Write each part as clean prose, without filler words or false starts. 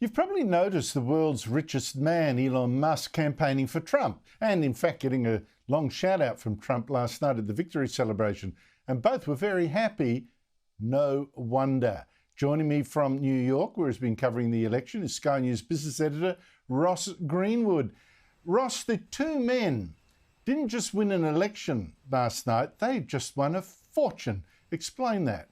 You've probably noticed the world's richest man, Elon Musk, campaigning for Trump and, in fact, getting a long shout-out from Trump last night at the victory celebration. And both were very happy. No wonder. Joining me from New York, where he's been covering the election, is Sky News business editor Ross Greenwood. Ross, the two men didn't just win an election last night, they just won a fortune. Explain that.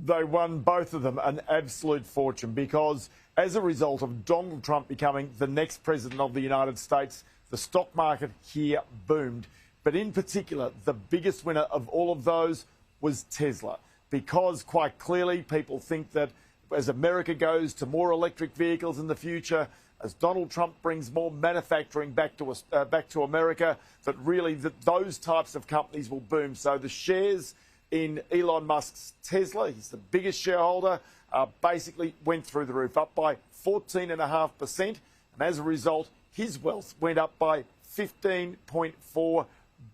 They won, both of them, an absolute fortune because as a result of Donald Trump becoming the next president of the United States, the stock market here boomed. But in particular, the biggest winner of all of those was Tesla, because quite clearly people think that as America goes to more electric vehicles in the future, as Donald Trump brings more manufacturing back to America, that really those types of companies will boom. So the shares in Elon Musk's Tesla, he's the biggest shareholder, basically went through the roof, up by 14.5%. And as a result, his wealth went up by $15.4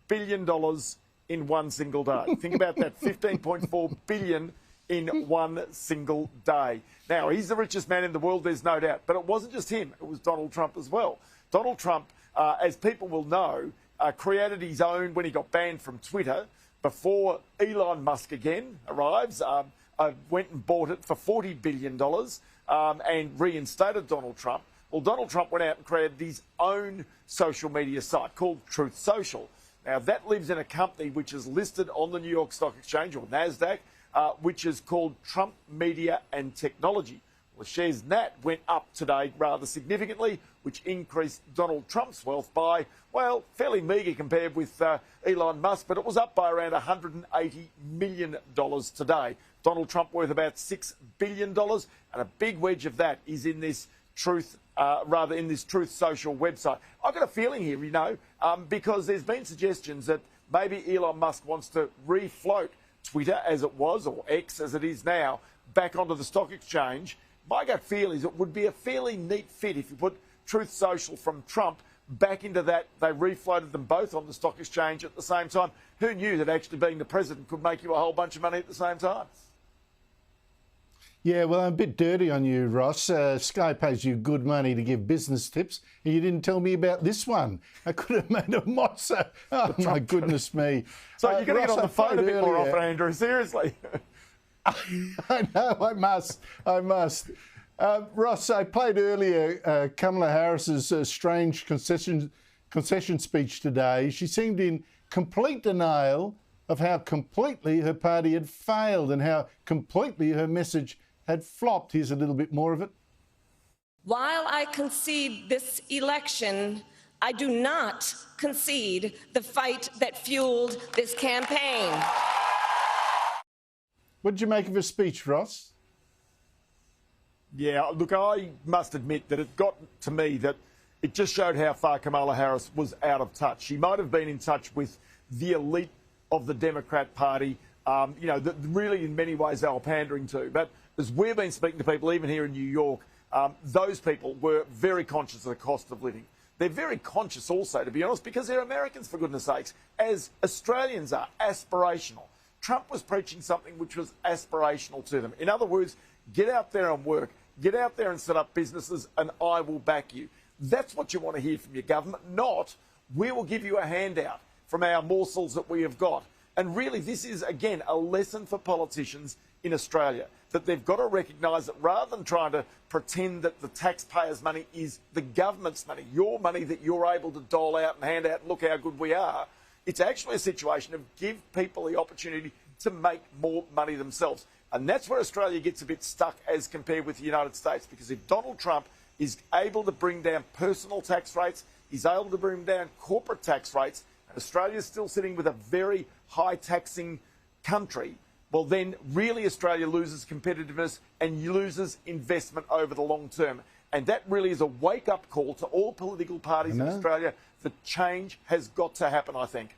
billion in one single day. Think about that, $15.4 billion in one single day. Now, he's the richest man in the world, there's no doubt. But it wasn't just him, it was Donald Trump as well. Donald Trump, as people will know, created his own, when he got banned from Twitter, before Elon Musk again arrives, went and bought it for $40 billion and reinstated Donald Trump. Well, Donald Trump went out and created his own social media site called Truth Social. Now, that lives in a company which is listed on the New York Stock Exchange, or NASDAQ, which is called Trump Media and Technology. Well, the shares NAT went up today rather significantly, which increased Donald Trump's wealth by, well, fairly meagre compared with Elon Musk, but it was up by around $180 million today. Donald Trump worth about $6 billion, and a big wedge of that is in this Truth Social website. I've got a feeling here, because there's been suggestions that maybe Elon Musk wants to refloat Twitter as it was, or X as it is now, back onto the stock exchange. My gut feel is it would be a fairly neat fit if you put Truth Social from Trump back into that. They refloated them both on the stock exchange at the same time. Who knew that actually being the president could make you a whole bunch of money at the same time? Yeah, well, I'm a bit dirty on you, Ross. Sky pays you good money to give business tips, and you didn't tell me about this one. I could have made a mozza. Oh, my goodness me. So you're going to get on the phone a bit more often, Andrew, seriously. I know, I must. Ross, I played earlier Kamala Harris's strange concession speech today. She seemed in complete denial of how completely her party had failed and how completely her message had flopped. Here's a little bit more of it. While I concede this election, I do not concede the fight that fueled this campaign. What did you make of her speech, Ross? Yeah, look, I must admit that it got to me that it just showed how far Kamala Harris was out of touch. She might have been in touch with the elite of the Democrat Party, that really in many ways they were pandering to. But as we've been speaking to people, even here in New York, those people were very conscious of the cost of living. They're very conscious also, to be honest, because they're Americans, for goodness sakes, as Australians are, aspirational. Trump was preaching something which was aspirational to them. In other words, get out there and work, get out there and set up businesses, and I will back you. That's what you want to hear from your government, not we will give you a handout from our morsels that we have got. And really, this is, again, a lesson for politicians in Australia, that they've got to recognise that rather than trying to pretend that the taxpayers' money is the government's money, your money that you're able to dole out and hand out and look how good we are, it's actually a situation of give people the opportunity to make more money themselves. And that's where Australia gets a bit stuck as compared with the United States, because if Donald Trump is able to bring down personal tax rates, he's able to bring down corporate tax rates, and Australia's still sitting with a very high taxing country, well then really Australia loses competitiveness and loses investment over the long term. And that really is a wake-up call to all political parties in Australia that change has got to happen, I think.